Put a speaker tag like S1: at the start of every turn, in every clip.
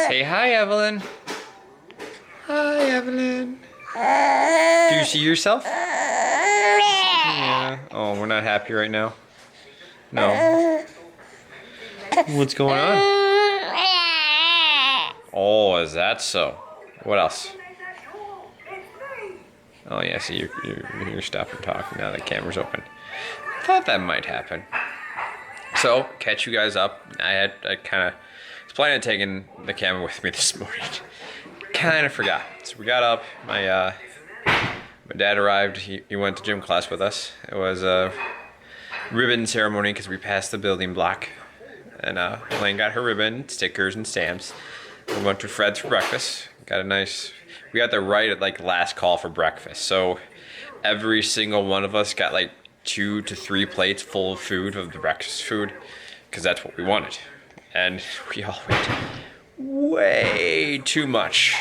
S1: Say hi, Evelyn. Hi, Evelyn. Do you see yourself? Yeah. Oh, we're not happy right now. No. What's going on? Oh, is that so? What else? Oh yeah, see, you're stopping talking now the camera's open. Thought that might happen. So, catch you guys up. I kind of was planning on taking the camera with me this morning. Kind of forgot. So we got up. My dad arrived. He went to gym class with us. It was a ribbon ceremony because we passed the building block. And Elaine got her ribbon, stickers, and stamps. We went to Fred's for breakfast. Got a nice. We got there right at like last call for breakfast. So every single one of us got like 2 to 3 plates full of food, of the breakfast food, because that's what we wanted. And we all ate way too much.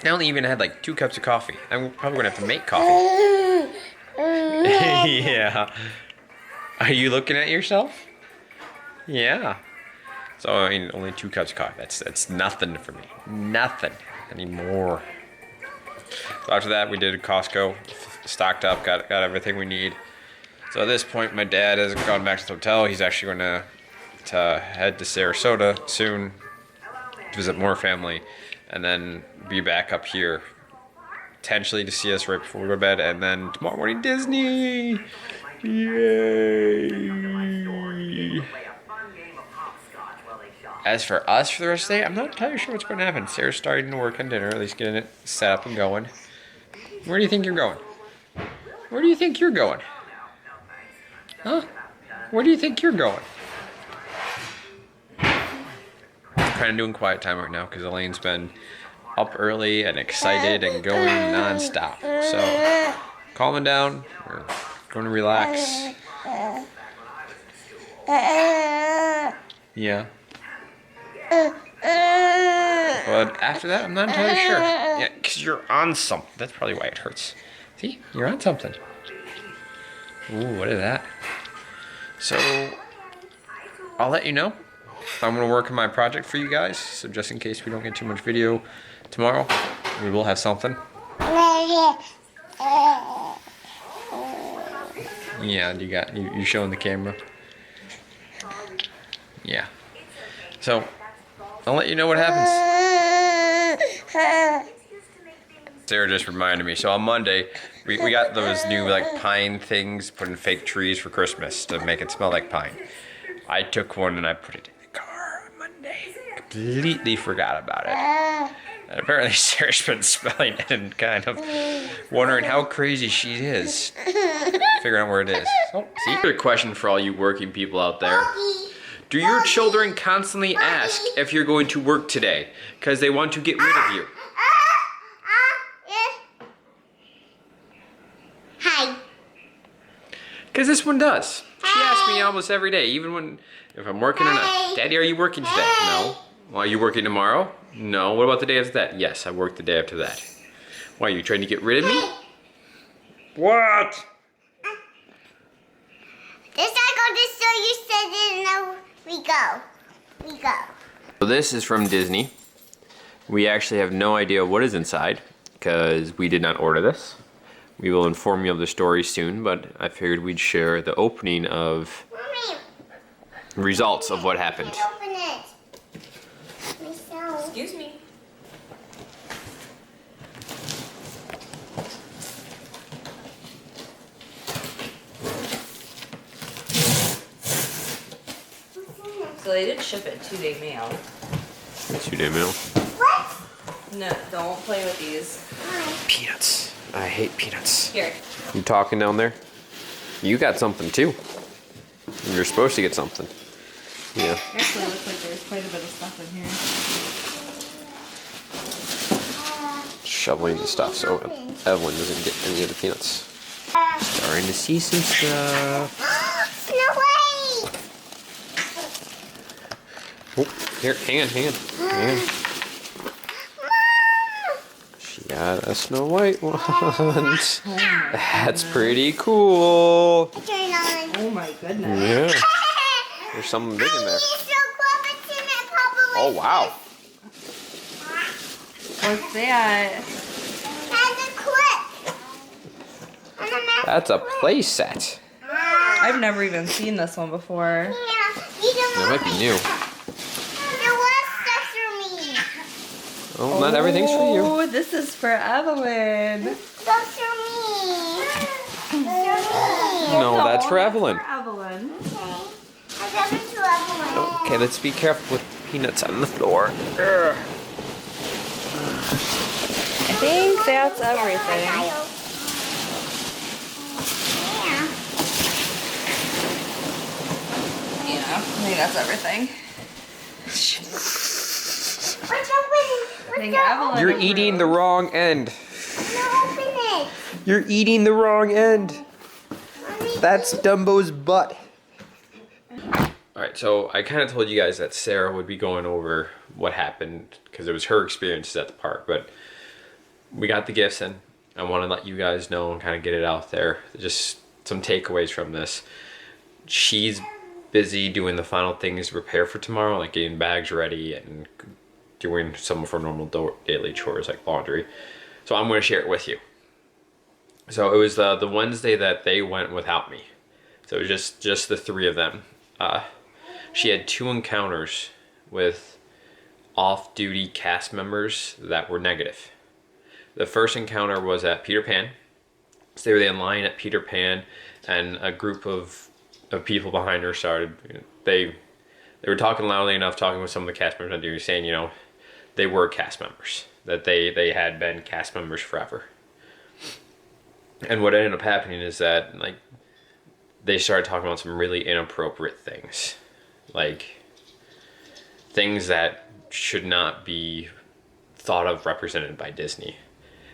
S1: I only even had like 2 cups of coffee. I'm probably gonna have to make coffee. Yeah. Are you looking at yourself? Yeah. So I mean, only 2 cups of coffee. That's nothing for me. Nothing anymore. So after that, we did a Costco, stocked up, got everything we need. So at this point, my dad has gone back to the hotel. He's actually going to head to Sarasota soon, visit more family, and then be back up here, potentially to see us right before we go to bed, and then tomorrow morning, Disney! Yay! As for us for the rest of the day, I'm not entirely sure what's going to happen. Sarah's starting to work on dinner, at least getting it set up and going. Where do you think you're going? Where do you think you're going? Huh? Where do you think you're going? Kind of doing quiet time right now because Elaine's been up early and excited and going non-stop. So, calming down. We're going to relax. Yeah. But after that, I'm not entirely sure. Yeah, because you're on something. That's probably why it hurts. See? You're on something. Ooh, what is that? So, I'll let you know. I'm going to work on my project for you guys. So just in case we don't get too much video tomorrow, we will have something. Yeah, you showing the camera. Yeah. So, I'll let you know what happens. Sarah just reminded me. So on Monday, we got those new like pine things, put in fake trees for Christmas to make it smell like pine. I took one and I put it in the car on Monday. Completely forgot about it. And apparently Sarah's been smelling it and kind of wondering how crazy she is. Figuring out where it is. Oh, see? Here's a question for all you working people out there. Do your children constantly ask if you're going to work today because they want to get rid of you?
S2: Hi.
S1: Because this one does. She asks me almost every day, even if I'm working or not. Daddy, are you working today? No. Well, are you working tomorrow? No. What about the day after that? Yes, I work the day after that. Why, are you trying to get rid of me? What?
S2: This I go just so you said it. No, we go.
S1: So this is from Disney. We actually have no idea what is inside because we did not order this. We will inform you of the story soon, but I figured we'd share the opening of results of what happened.
S2: Open it.
S3: Excuse me. So they did ship it 2-day mail.
S1: 2-day mail.
S2: What?
S3: No, don't play with these.
S1: Peanuts. I hate peanuts.
S3: Here.
S1: You talking down there? You got something too. You're supposed to get something. Yeah.
S3: Actually, it looks like there's quite a bit of stuff in here.
S1: Shoveling the stuff so Evelyn doesn't get any of the peanuts. Starting to see some stuff.
S2: No way!
S1: Oh, here, hang on. She got a Snow White one. That's pretty cool.
S2: Turn on.
S3: Oh my goodness.
S1: Yeah. There's something big in there.
S2: So
S1: Oh, wow.
S3: What's that?
S2: Has a clip. And a map.
S1: That's a play set.
S3: I've never even seen this one before.
S2: Yeah, you don't
S1: That might be new.
S2: There was stuff for me.
S1: Oh, not everything's for you.
S3: Oh, this is for Evelyn.
S2: Stuff for me. For me.
S1: No, that's for Evelyn.
S3: For Evelyn.
S2: Okay. I got it to Evelyn.
S1: Okay, let's be careful with peanuts on the floor. Ugh.
S3: I think that's everything.
S2: Yeah.
S3: Yeah, I think that's everything.
S2: What's open?
S3: I think Evelyn.
S1: You're eating the wrong end.
S2: Open it.
S1: You're eating the wrong end. That's Dumbo's butt. Alright, so I kind of told you guys that Sarah would be going over what happened because it was her experiences at the park, but we got the gifts in. I want to let you guys know and kind of get it out there. Just some takeaways from this. She's busy doing the final things to prepare for tomorrow, like getting bags ready and doing some of her normal daily chores like laundry. So I'm going to share it with you. So it was the Wednesday that they went without me. So it was just the three of them. She had 2 encounters with off-duty cast members that were negative. The first encounter was at Peter Pan. So they were in line at Peter Pan, and a group of people behind her started. They were talking loudly enough, talking with some of the cast members on duty, saying, you know, they were cast members, that they had been cast members forever. And what ended up happening is that, like, they started talking about some really inappropriate things, like things that should not be thought of represented by Disney.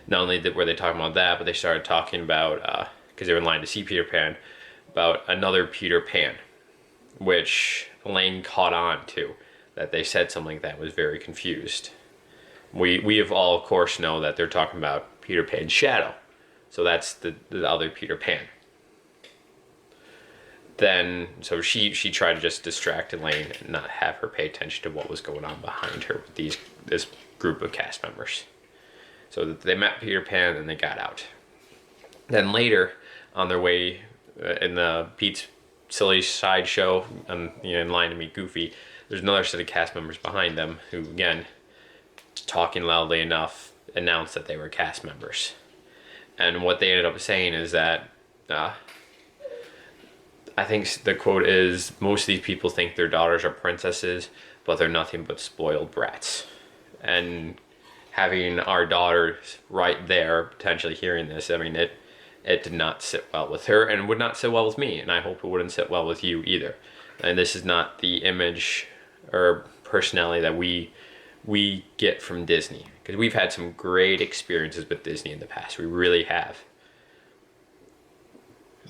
S1: Not only were they talking about that, but they started talking about, because they were in line to see Peter Pan, about another Peter Pan, which Elaine caught on to, that they said something that was very confused. We have all, of course, know that they're talking about Peter Pan's shadow. So that's the other Peter Pan. Then, so she tried to just distract Elaine and not have her pay attention to what was going on behind her with this group of cast members. So they met Peter Pan and they got out. Then later, on their way in the Pete's Silly Sideshow, in line to meet Goofy, there's another set of cast members behind them who, again, talking loudly enough, announced that they were cast members. And what they ended up saying is that, I think the quote is, most of these people think their daughters are princesses, but they're nothing but spoiled brats. And having our daughters right there, potentially hearing this, I mean, it did not sit well with her and would not sit well with me. And I hope it wouldn't sit well with you either. And this is not the image or personality that we get from Disney. Because we've had some great experiences with Disney in the past. We really have.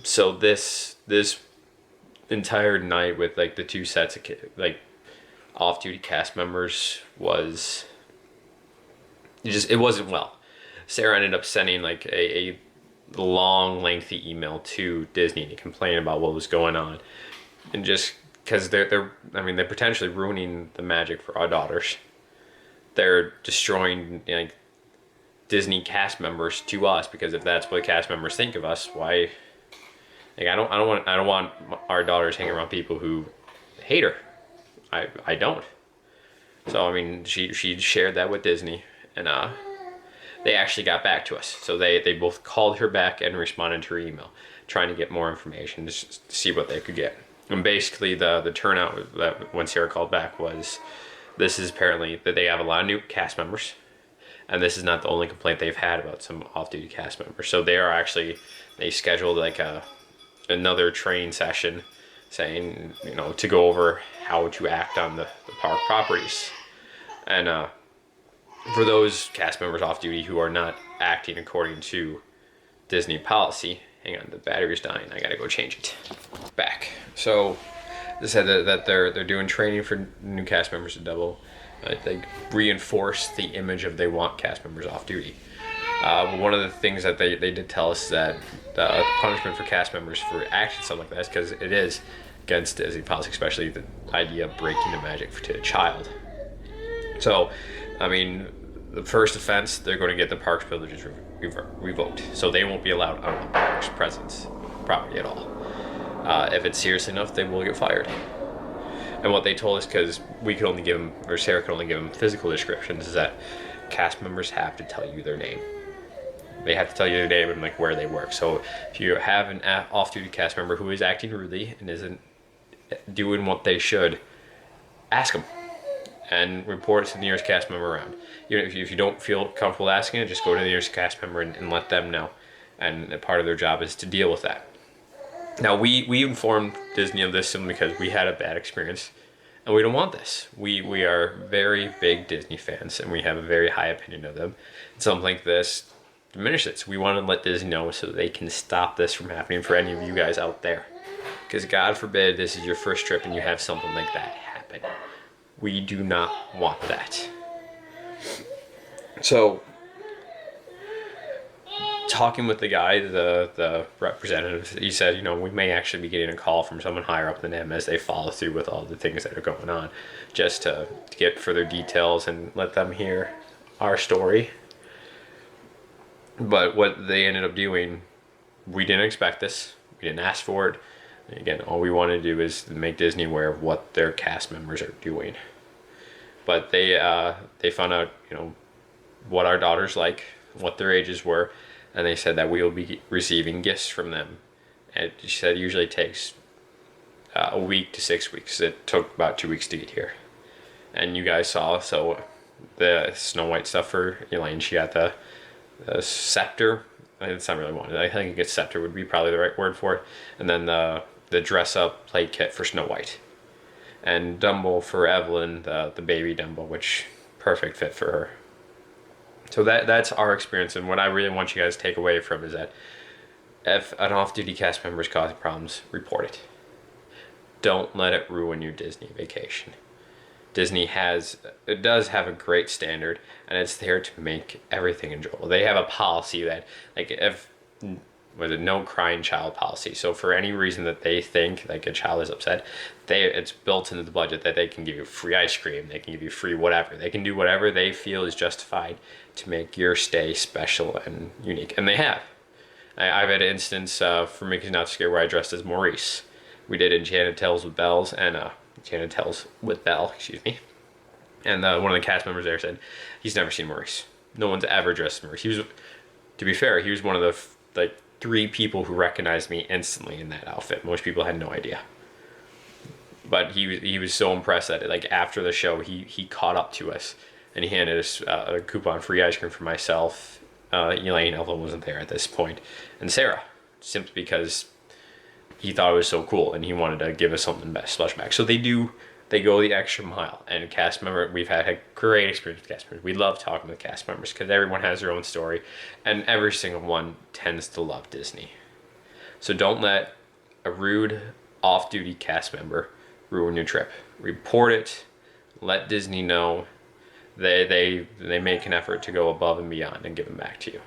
S1: So this entire night with like the 2 sets of like off-duty cast members was it wasn't well. Sarah ended up sending like a long, lengthy email to Disney to complain about what was going on, and just because they're potentially ruining the magic for our daughters. They're destroying like Disney cast members to us, because if that's what cast members think of us, why? Like I don't want our daughters hanging around people who hate her. I don't. So I mean, she shared that with Disney, and they actually got back to us. So they both called her back and responded to her email, trying to get more information to see what they could get. And basically the turnout that when Sarah called back was, this is apparently that they have a lot of new cast members, and this is not the only complaint they've had about some off-duty cast members. So they scheduled like another training session, saying, to go over how to act on the park properties. And for those cast members off duty who are not acting according to Disney policy, hang on, the battery's dying, I gotta go change it. Back. So they said that they're doing training for new cast members to double. They reinforce the image of they want cast members off duty. One of the things that they did tell us is that the punishment for cast members for acting something like that, because it is against Disney policy, especially the idea of breaking the magic to a child. So, I mean, the first offense, they're going to get the parks privileges revoked. So they won't be allowed on the parks presence property at all. If it's serious enough, they will get fired. And what they told us, because we could only give them, or Sarah could only give them physical descriptions, is that cast members have to tell you their name. They have to tell you their name and like where they work. So if you have an off-duty cast member who is acting rudely and isn't doing what they should, ask them and report it to the nearest cast member around. Even if you don't feel comfortable asking it, just go to the nearest cast member and let them know. And a part of their job is to deal with that. Now, we informed Disney of this simply because we had a bad experience, and we don't want this. We are very big Disney fans, and we have a very high opinion of them. Something like this diminishes. We want to let Disney know so they can stop this from happening for any of you guys out there. Because God forbid this is your first trip and you have something like that happen. We do not want that. So, talking with the guy, the representative, he said, we may actually be getting a call from someone higher up than him as they follow through with all the things that are going on, just to get further details and let them hear our story. But what they ended up doing, we didn't expect this. We didn't ask for it. Again, all we want to do is make Disney aware of what their cast members are doing. But they found out, what our daughters like, what their ages were, and they said that we will be receiving gifts from them. And she said it usually takes a week to 6 weeks. It took about 2 weeks to get here. And you guys saw, so the Snow White stuff for Elaine, she got the scepter. It's not really one. I think a scepter would be probably the right word for it. And then the dress-up play kit for Snow White. And Dumbo for Evelyn, the baby Dumbo, which perfect fit for her. So that's our experience, and what I really want you guys to take away from is that if an off-duty cast member is causing problems, report it. Don't let it ruin your Disney vacation. Disney does have a great standard, and it's there to make everything enjoyable. They have a policy that, no crying child policy. So for any reason that they think like a child is upset, it's built into the budget that they can give you free ice cream, they can give you free whatever. They can do whatever they feel is justified to make your stay special and unique. And they have. I've had an instance for Mickey's Not Scared where I dressed as Maurice. We did Enchanted Tales with Bells and Enchanted Tales with Belle, excuse me. And one of the cast members there said he's never seen Maurice. No one's ever dressed as Maurice. To be fair, he was one of the 3 people who recognized me instantly in that outfit. Most people had no idea. But he was so impressed that after the show he caught up to us and he handed us a coupon free ice cream for myself. Elaine, Evelyn wasn't there at this point, and Sarah, simply because he thought it was so cool and he wanted to give us something special back. So they go the extra mile. And cast member, we've had a great experience with cast members. We love talking with cast members because everyone has their own story, and every single one tends to love Disney. So don't let a rude off-duty cast member ruin your trip. Report it. Let Disney know. They make an effort to go above and beyond and give them back to you.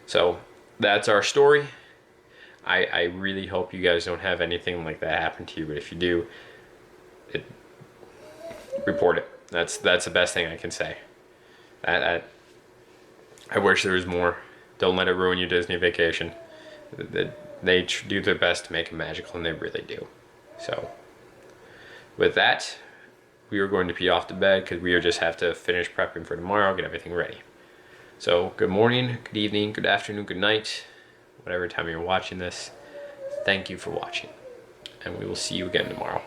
S1: So that's our story. I really hope you guys don't have anything like that happen to you, but if you do, report it. That's the best thing I can say. I wish there was more. Don't let it ruin your Disney vacation. They do their best to make it magical, and they really do. So with that, we are going to be off to bed because we just have to finish prepping for tomorrow, get everything ready. So good morning, good evening, good afternoon, good night, whatever time you're watching this. Thank you for watching, and we will see you again tomorrow.